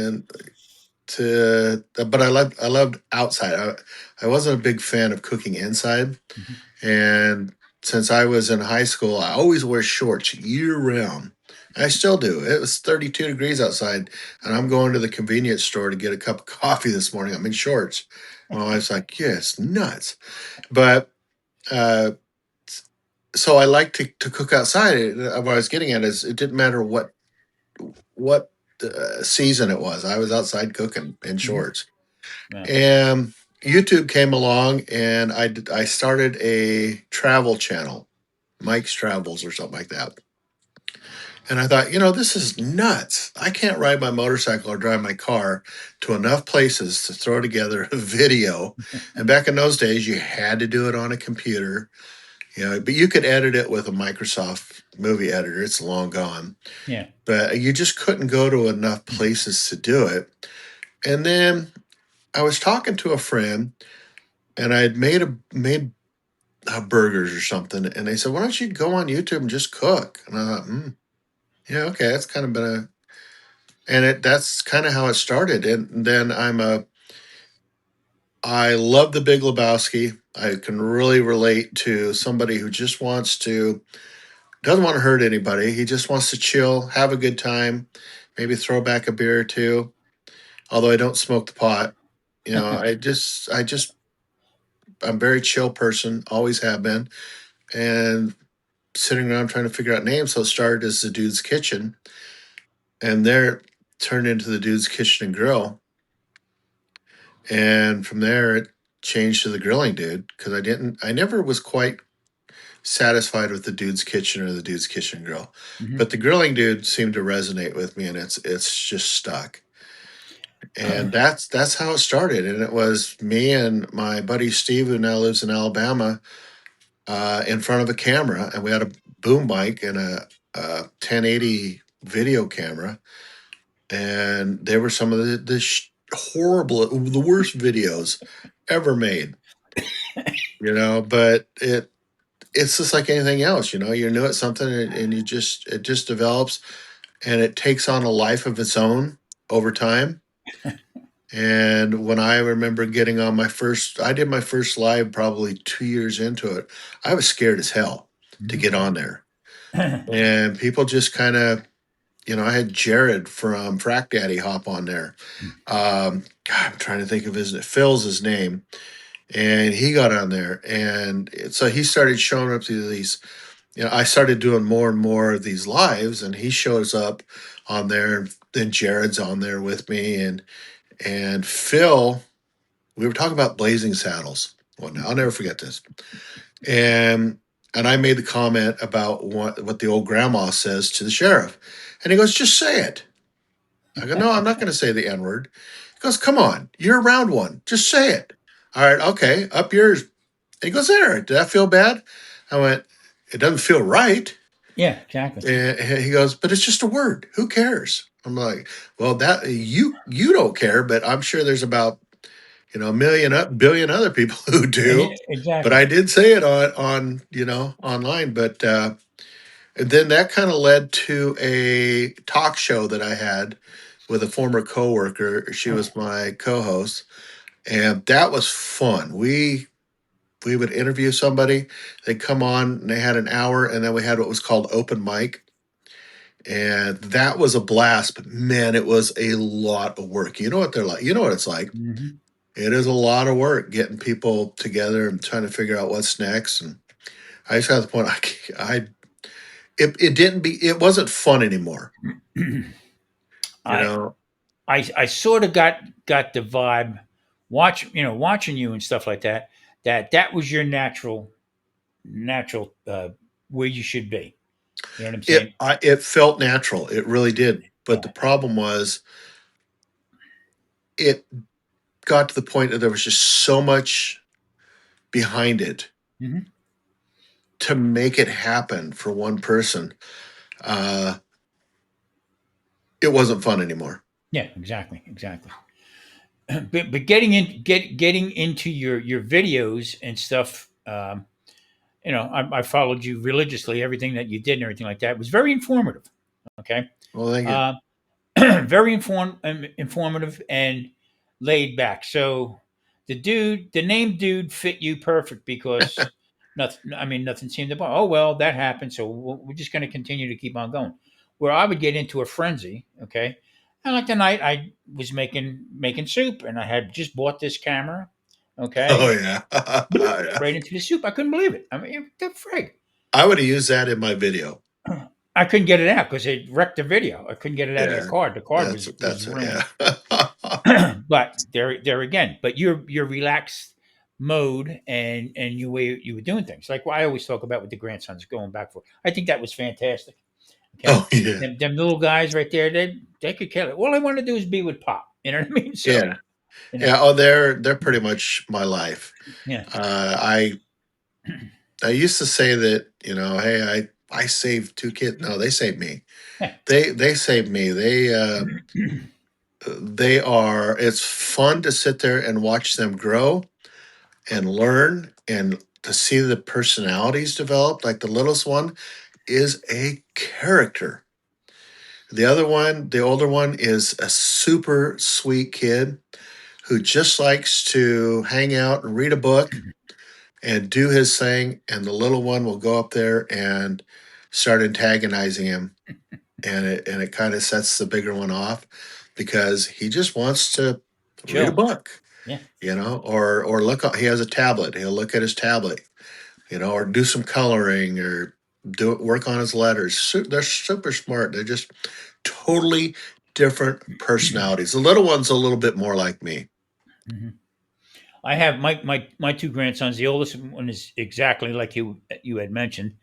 but I loved outside. I wasn't a big fan of cooking inside, Mhm. and since I was in high school, I always wear shorts year round. I still do. It was 32 degrees outside, and I'm going to the convenience store to get a cup of coffee this morning. I'm in shorts. My wife's like, "Yeah, it's nuts," but uh, so I like to cook outside. What I was getting at is it didn't matter what season it was. I was outside cooking in Mhm. shorts, Yeah. and YouTube came along, and I started a travel channel, Mike's Travels or something like that. And I thought, this is nuts. I can't ride my motorcycle or drive my car to enough places to throw together a video. And back in those days, you had to do it on a computer, but you could edit it with a Microsoft movie editor. It's long gone. Yeah. But you just couldn't go to enough places to do it. And then I was talking to a friend, and I had made burgers or something, and they said, "Why don't you go on YouTube and just cook?" And I thought, yeah, okay, that's kind of been that's kind of how it started. And then I love The Big Lebowski. I can really relate to somebody who just doesn't want to hurt anybody. He just wants to chill, have a good time, maybe throw back a beer or two. Although I don't smoke the pot, I'm a very chill person, always have been, and sitting around trying to figure out names. So it started as The Dude's Kitchen, and there turned into The Dude's Kitchen and Grill, and from there it changed to The Grilling Dude because I never was quite satisfied with The Dude's Kitchen or The Dude's Kitchen and Grill, Mhm. but The Grilling Dude seemed to resonate with me, and it's just stuck. And that's how it started. And it was me and my buddy Steve, who now lives in Alabama, in front of a camera, and we had a boom mic and a 1080 video camera, and they were some of horrible, the worst videos ever made. But it's just like anything else. You're new at something, and it just develops, and it takes on a life of its own over time. And when I remember getting on I did my first live probably 2 years into it. I was scared as hell to Mhm. get on there. And people just kind of, I had Jared from Frack Daddy hop on there. God, I'm trying to think of Phil's his name. And he got on there. And so he started showing up to these, I started doing more and more of these lives, and he shows up on there. Then Jared's on there with me. And Phil, we were talking about Blazing Saddles. Well, I'll never forget this. And I made the comment about what the old grandma says to the sheriff. And he goes, "Just say it." I go, "No, I'm not going to say the N word." He goes, "Come on, you're around one. Just say it." "All right, okay, up yours." And he goes, "There, did that feel bad?" I went, "It doesn't feel right." Yeah, exactly. And he goes, "But it's just a word. Who cares?" I'm like, "Well, that you don't care, but I'm sure there's about a billion other people who do." But Exactly. I did say it on online. But and then that kind of led to a talk show that I had with a former coworker. She was my co-host, and that was fun. We would interview somebody. They'd come on, and they had an hour, and then we had what was called open mic, and that was a blast. But man, it was a lot of work. You know what they're like. You know what it's like. Mhm. It is a lot of work getting people together and trying to figure out what's next. And I just got to the point. It wasn't fun anymore. You I know. I sort of got the vibe watching you and stuff like that that was your natural where you should be. You know what I'm saying? It felt natural. It really did. But the Yeah. problem was, it got to the point that there was just so much behind it Hmm. to make it happen for one person. Uh, it wasn't fun anymore. Yeah, exactly, exactly. But getting into your videos and stuff. I followed you religiously, everything that you did and everything like that. It was very informative. Okay. Well, thank you. Uh, very informative and laid back. So the name dude fit you perfect because nothing. I mean, nothing seemed to bother. Oh well, that happened. So we're just going to continue to keep on going. Where I would get into a frenzy. Okay, and like the night I was making soup, and I had just bought this camera. Oh Okay, yeah. Yeah. right into the soup. I couldn't believe it. I mean, what the frig. I would have used that in my video. I couldn't get it out because it wrecked the video. I couldn't get it out of the Yeah, card. The card was that's it. ruined. Yeah. But there again, but your relaxed mode and you way you were doing things like what I always talk about with the grandsons going back for. I think that was fantastic. Okay, Oh yeah, them little guys right there, they could kill it. All I want to do is be with Pop. You know what I mean? So yeah, you know, yeah. Oh, they're pretty much my life. yeah, I used to say that, hey, I saved two kids. No, they saved me. yeah, They saved me. They are. It's fun to sit there and watch them grow and learn, and to see the personalities develop. Like the littlest one is a character. The other one, the older one, is a super sweet kid who just likes to hang out and read a book and do his thing. And the little one will go up there and start antagonizing him. And it kind of sets the bigger one off because he just wants to read a chill. book, Yeah, or look. He has a tablet. He'll look at his tablet, or do some coloring or do work on his letters. They're super smart. They're just totally different personalities. The little one's a little bit more like me. hmm. I have my two grandsons. The oldest one is exactly like you had mentioned.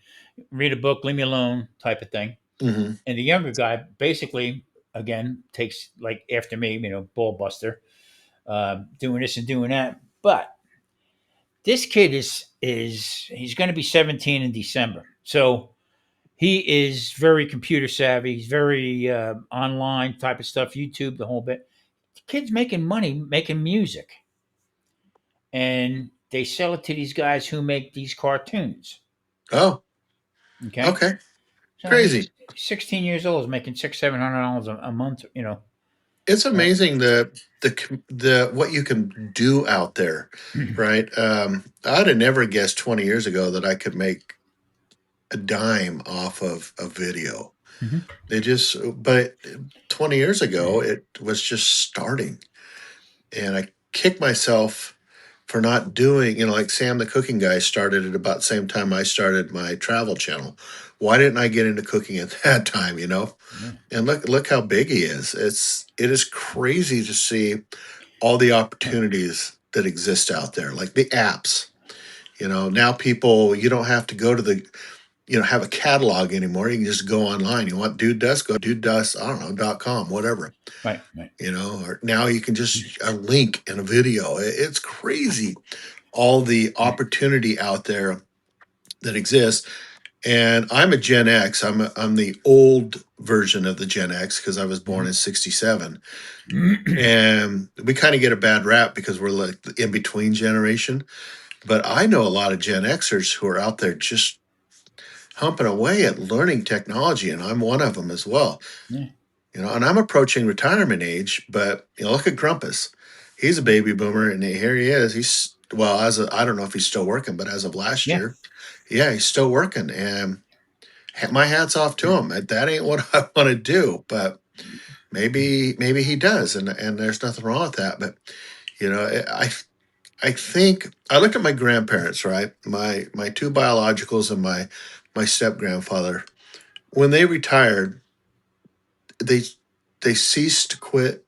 Read a book, leave me alone, type of thing. Hmm. And the younger guy basically again takes like after me, ball buster, doing this and doing that. But this kid is he's going to be 17 in December, so he is very computer savvy. He's very online type of stuff, YouTube, the whole bit. The kid's making money making music, and they sell it to these guys who make these cartoons. Oh, Okay, okay, so he's crazy. 16 years old, is making $600-700 a month. It's Uh, amazing the what you can do out there, right? I'd have never guessed 20 years ago that I could make a dime off of a video. Mhm. But 20 years ago, it was just starting. And I kick myself for not doing, like Sam the cooking guy started at about the same time I started my travel channel. Why didn't I get into cooking at that time, Yeah. And look how big he is. It is crazy to see all the opportunities that exist out there, like the apps. Now people, you don't have to go to have a catalog anymore. You can just go online. You want Dude Dust, go Dude Dust, I don't know, .com, whatever. Right, right. Or now you can just a link in a video. It's crazy all the opportunity out there that exists. And I'm a Gen X. I'm the old version of the Gen X because I was born in '67, and we kind of get a bad rap because we're like the in between generation. But I know a lot of Gen Xers who are out there just humping away at learning technology, and I'm one of them as well. Yeah. And I'm approaching retirement age, but look at Grumpus. He's a baby boomer, and here he is. He's well, I don't know if he's still working, but as of last Yeah. year, yeah, he's still working, and my hat's off to him. That ain't what I want to do, but maybe he does, and there's nothing wrong with that. But I think I looked at my grandparents, right? My two biologicals and my step grandfather. When they retired, they they ceased to quit.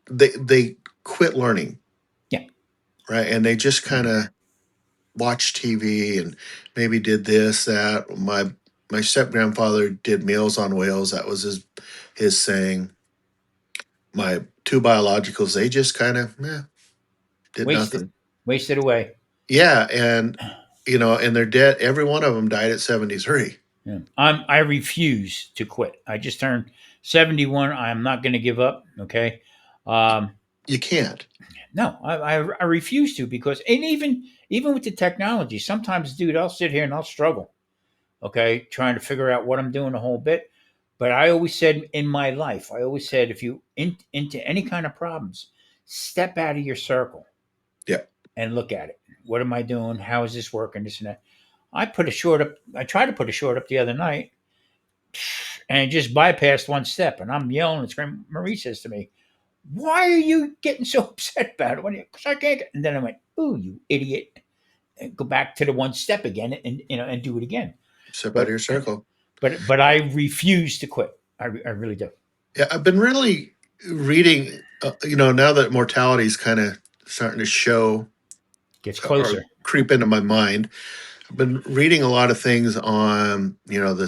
They quit learning, Yeah. right? And they just kind of watched TV and maybe did this, that. My step grandfather did Meals on Wheels. That was his saying. My two biologicals, they just kind of did Wasted, nothing. wasted away. Yeah, and and they're dead. Every one of them died at 73. Yeah. I refuse to quit. I just turned 71. I'm not going to give up. Okay. Um, You can't. no, I refuse to, because, and even with the technology, sometimes, dude, I'll sit here and I'll struggle. Okay, trying to figure out what I'm doing the whole bit. But I always said in my life, I always said, if you into any kind of problems, step out of your circle Yeah. and look at it. What am I doing? How is this working? This and that. I put a short up. I tried to put a short up the other night, and just bypassed one step. And I'm yelling and screaming. Marie says to me, "Why are you getting so upset about it? Because I can't get." And then I went, "Ooh, you idiot!" And go back to the one step again, and and do it again. Step out of But your circle. but I refuse to quit. I really do. Yeah, I've been really reading, now that mortality is kind of starting to show Gets or closer. creep into my mind. I've been reading a lot of things on, the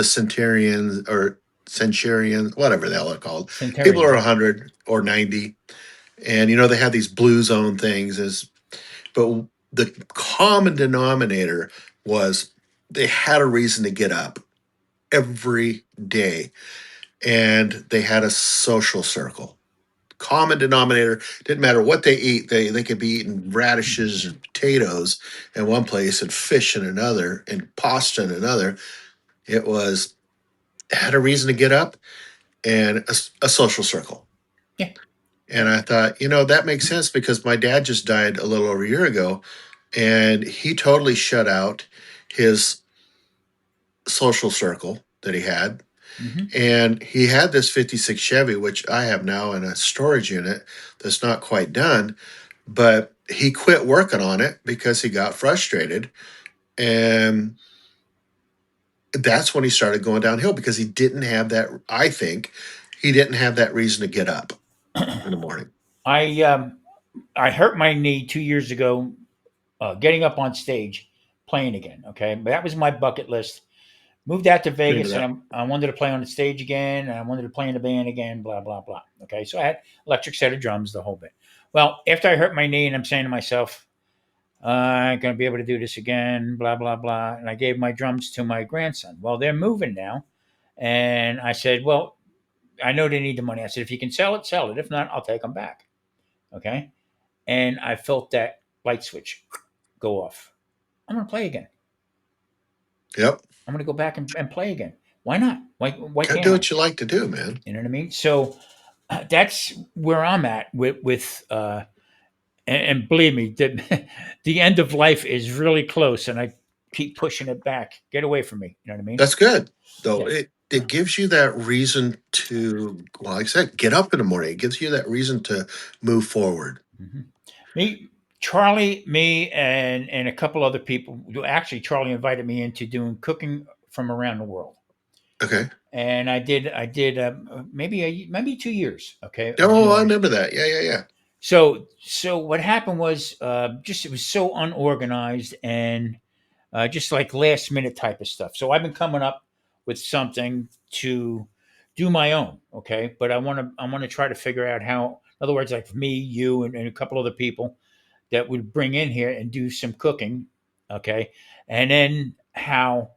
centurions or centurions, whatever the hell they're called. People Centurions. are Yeah. 100 or 90, and they have these blue zone things. But the common denominator was they had a reason to get up every day, and they had a social circle. Common denominator, didn't matter what they eat. They could be eating radishes and potatoes in one place and fish in another and pasta in another. It was had a reason to get up and a social circle. Yeah. And I thought, that makes sense because my dad just died a little over a year ago, and he totally shut out his social circle that he had. Hmm. And he had this 56 Chevy, which I have now in a storage unit that's not quite done, but he quit working on it because he got frustrated. And that's when he started going downhill because he didn't have that. I think he didn't have that reason to get up in the morning. I hurt my knee 2 years ago, getting up on stage, playing again. Okay, but that was my bucket list. Moved out to Remember Vegas, and that? I wanted to play on the stage again, and I wanted to play in the band again. Blah blah blah. Okay, so I had electric set of drums, the whole bit. Well, after I hurt my knee, and I'm saying to myself, I ain't gonna be able to do this again. Blah blah blah. And I gave my drums to my grandson. Well, they're moving now, and I said, well, I know they need the money. I said, if you can sell it, sell it. If not, I'll take them back. Okay. And I felt that light switch go off. I'm going to play again. Yep. I'm going to go back and play again. Why not? Why Gotta can't do I? what you like to do, man. You know what I mean? So that's where I'm at with and believe me, the end of life is really close, and I keep pushing it back. Get away from me. You know what I mean? That's good, though. Yeah. It gives you that reason to, well, like I said, get up in the morning. It gives you that reason to move forward. Mm-hmm. Me, Charlie, me, and a couple other people. Actually, Charlie invited me into doing cooking from around the world, Okay. and I did maybe 2 years. Okay, of Oh, I doing it. remember that. Yeah, yeah, yeah. So what happened was, just it was so unorganized, and just like last minute type of stuff. So I've been coming up with something to do my own. Okay, but I want to try to figure out how. In other words, like me, you, and a couple other people that would bring in here and do some cooking, okay, and then how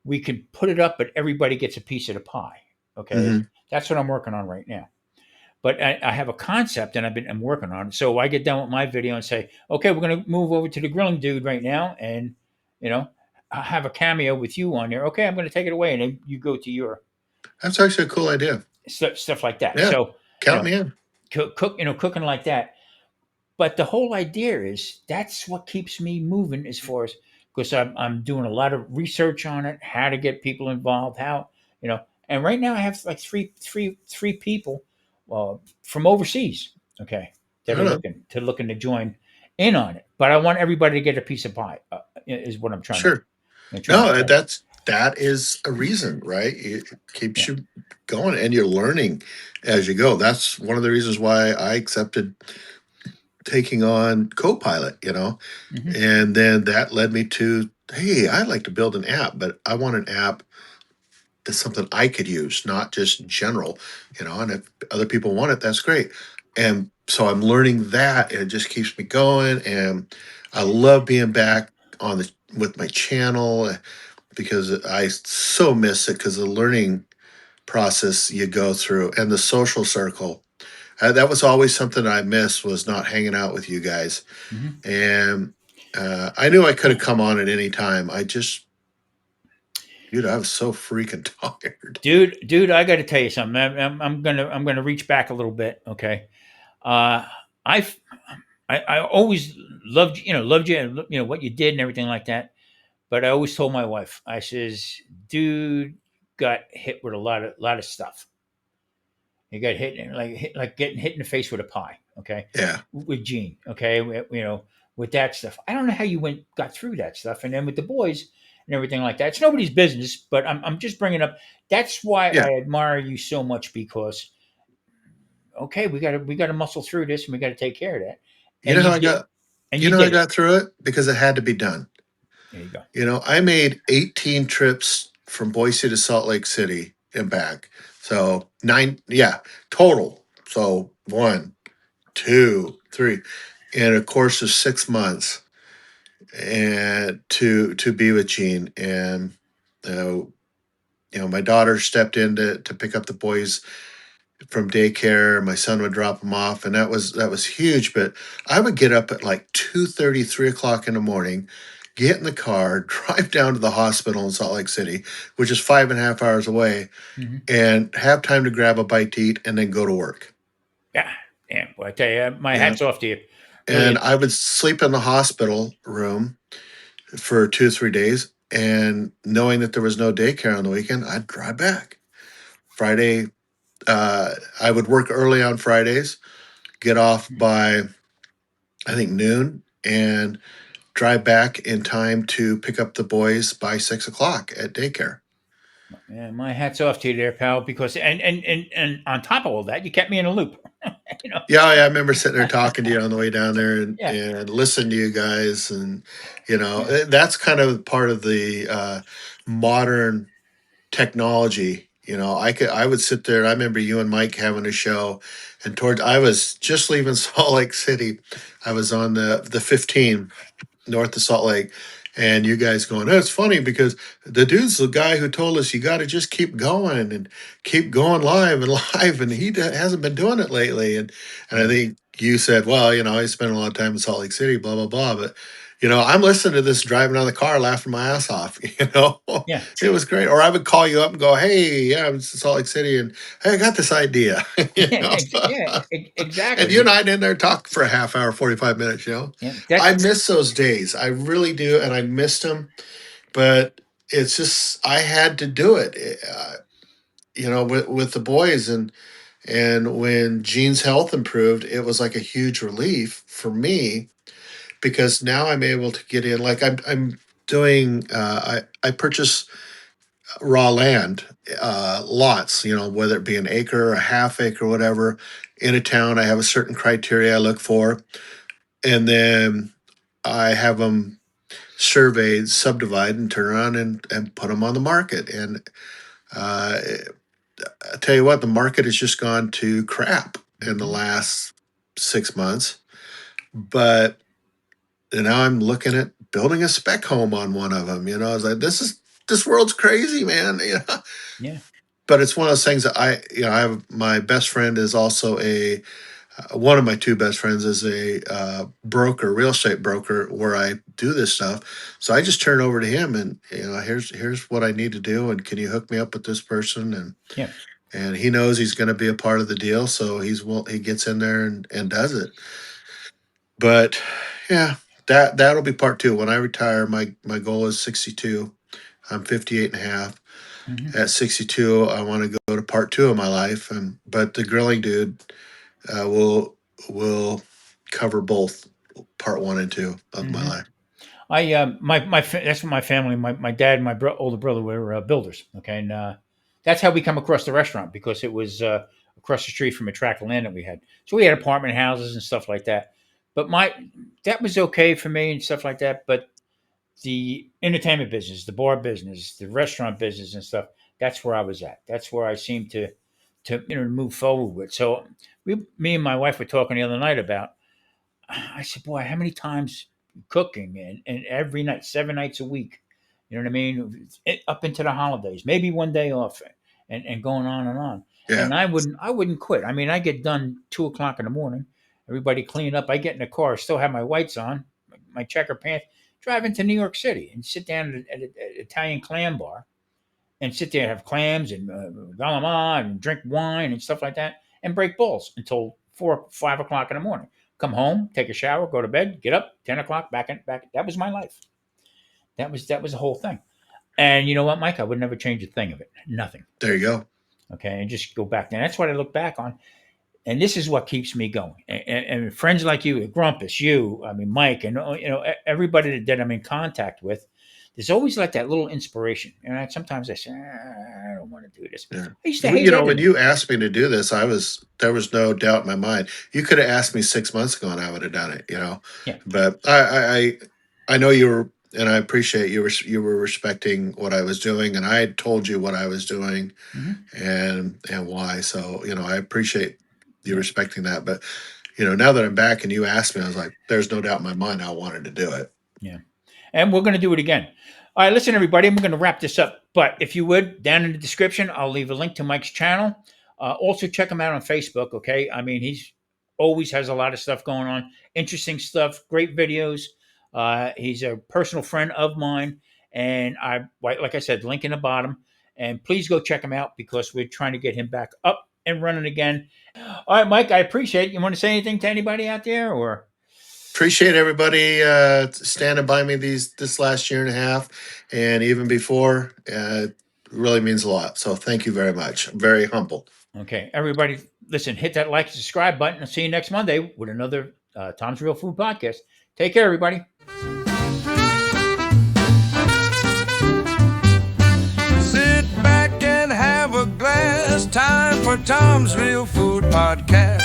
we could put it up, but everybody gets a piece of the pie. Okay, Hmm. that's what I'm working on right now. But I have a concept, and I'm working on it. So I get done with my video and say, okay, we're going to move over to the grilling dude right now, and you know, I have a cameo with you on there. Okay, I'm going to take it away, and then you go to your That's actually a cool idea. stuff like that. Yeah, So you count know, me in. cooking like that. But the whole idea is that's what keeps me moving, as far as, because I'm doing a lot of research on it, how to get people involved, how, and right now I have like three people, from overseas, okay, I that are don't know. looking to join in on it. But I want everybody to get a piece of pie, is what I'm trying to Sure. trying to No, say. that is a reason, right? It keeps Yeah. you going, and you're learning as you go. That's one of the reasons why I accepted taking on Copilot, Hmm. and then that led me to, hey, I'd like to build an app, but I want an app that's something I could use, not just general, and if other people want it, that's great. And so I'm learning that, and it just keeps me going. And I love being back on the with my channel because I so miss it because the learning process you go through and the social circle. That was always something I missed was not hanging out with you guys. Hmm. And I knew I could have come on at any time. Dude, I was so freaking tired. Dude, I got to tell you something. I'm gonna reach back a little bit. Okay. Uh, I I always loved you, what you did and everything like that. But I always told my wife, I says, dude got hit with a lot of stuff. He got like getting hit in the face with a pie. Okay, Yeah. with Gene. Okay, with that stuff. I don't know how you got through that stuff, and then with the boys and everything like that. It's nobody's business, but I'm just bringing up. That's why Yeah. I admire you so much because okay, we got to muscle through this, and we got to take care of that. You And know how you I did, got and you you know I did it. got through it? Because it had to be done. There you go. I made 18 trips from Boise to Salt Lake City and back. So 9, yeah, total. So 1, 2, 3, in a course of 6 months, and to be with Gene. And uh, my daughter stepped in to pick up the boys from daycare. My son would drop them off, and that was huge. But I would get up at like 2:30, 3 o'clock in the morning, get in the car, drive down to the hospital in Salt Lake City, which is 5.5 hours away, Hmm. and have time to grab a bite to eat and then go to work. Yeah, yeah. Well, I tell you, my Yeah. hats off to you. Really And is. I would sleep in the hospital room for 2 or 3 days. And knowing that there was no daycare on the weekend, I'd drive back. Friday, I would work early on Fridays, get off by I think noon, and drive back in time to pick up the boys by 6 o'clock at daycare. Yeah, my hats off to you there, pal. Because and on top of all that, you kept me in a loop. you know. Yeah, yeah, I remember sitting there talking to you on the way down there and, Yeah, and listening to you guys. And, yeah, that's kind of part of the modern technology. I would sit there. I remember you and Mike having a show, and I was just leaving Salt Lake City. I was on the 15 north of Salt Lake, and you guys going, oh, it's funny because the dude's the guy who told us you got to just keep going and keep going live and live, and he hasn't been doing it lately. And I yeah, think you said, well, I spent a lot of time in Salt Lake City, blah blah blah, but I'm listening to this driving on the car, laughing my ass off. yeah, It was great. Or I would call you up and go, hey, yeah, I'm in Salt Lake City, and hey, I got this idea. yeah. And you Exactly. and I in there talk for a half hour, 45 minutes. Yeah, I that's miss those days. I really do, and I missed them. But it's just I had to do it, with the boys, and when Gene's health improved, it was like a huge relief for me because now I'm able to get in. Like I'm doing. I purchase raw land, lots. Whether it be an acre, a half acre, whatever. In a town, I have a certain criteria I look for, and then I have them surveyed, subdivide, and turn around and put them on the market. And uh, I tell you what, the market has just gone to crap in the mhm. last 6 months. But now I'm looking at building a spec home on one of them. I was like, this world's crazy, man. Yeah. But it's one of those things that I have. My best friend is also one of my two best friends is a broker, real estate broker, where I do this stuff. So I just turn it over to him, and here's what I need to do, and can you hook me up with this person? Yeah. And he knows he's going to be a part of the deal, so he gets in there and does it. But yeah, that'll be part two. When I retire, my goal is 62. I'm 58 and a half. Hmm. At 62, I want to go to part two of my life, and but the grilling dude will cover both part one and two of my Hmm. life. That's what my family, my dad and my older brother were builders. Okay, and that's how we come across the restaurant because it was across the street from a tract of land that we had. So we had apartment houses and stuff like that. But that was okay for me and stuff like that. But the entertainment business, the bar business, the restaurant business and stuff, that's where I was at. That's where I seemed to move forward with. So me and my wife were talking the other night about. I said, boy, how many times cooking and every night, 7 nights a week. You know what I mean? Up into the holidays, maybe one day off, and going on and on. Yeah. And I wouldn't quit. I mean, I get done 2 o'clock in the morning. Everybody clean up. I get in the car, still have my whites on, my checker pants, drive into New York City and sit down at an Italian clam bar and sit there and have clams and galamad and drink wine and stuff like that and break balls until 4 or 5 o'clock in the morning. Come home, take a shower, go to bed, get up, 10 o'clock, back. That was my life. That was the whole thing. And you know what, Mike? I would never change a thing of it. Nothing. There you go. Okay, and just go back there. That's what I look back on. And this is what keeps me going. And friends like you, Grumpus, Mike, and everybody that I'm in contact with, there's always like that little inspiration. And sometimes I say, I don't want to do this. Yeah. I used to hate it. When you asked me to do this, there was no doubt in my mind. You could have asked me 6 months ago and I would have done it, Yeah. But I know you were, and I appreciate you were respecting what I was doing, and I had told you what I was doing and why. So, I appreciate you respecting that. But, now that I'm back and you asked me, I was like, there's no doubt in my mind I wanted to do it. Yeah. And we're going to do it again. All right, listen, everybody, we're going to wrap this up. But if you would, down in the description, I'll leave a link to Mike's channel. Also, check him out on Facebook, okay? I mean, he's always has a lot of stuff going on. Interesting stuff, great videos. He's a personal friend of mine. And like I said, link in the bottom. And please go check him out because we're trying to get him back up and running again. All right, Mike, I appreciate it. You want to say anything to anybody out there or? Appreciate everybody standing by me this last year and a half, and even before. It really means a lot. So thank you very much. I'm very humbled. Okay, everybody, listen, hit that like and subscribe button. I'll see you next Monday with another Tom's Real Food Podcast. Take care, everybody. Sit back and have a glass. Time for Tom's Real Food Podcast.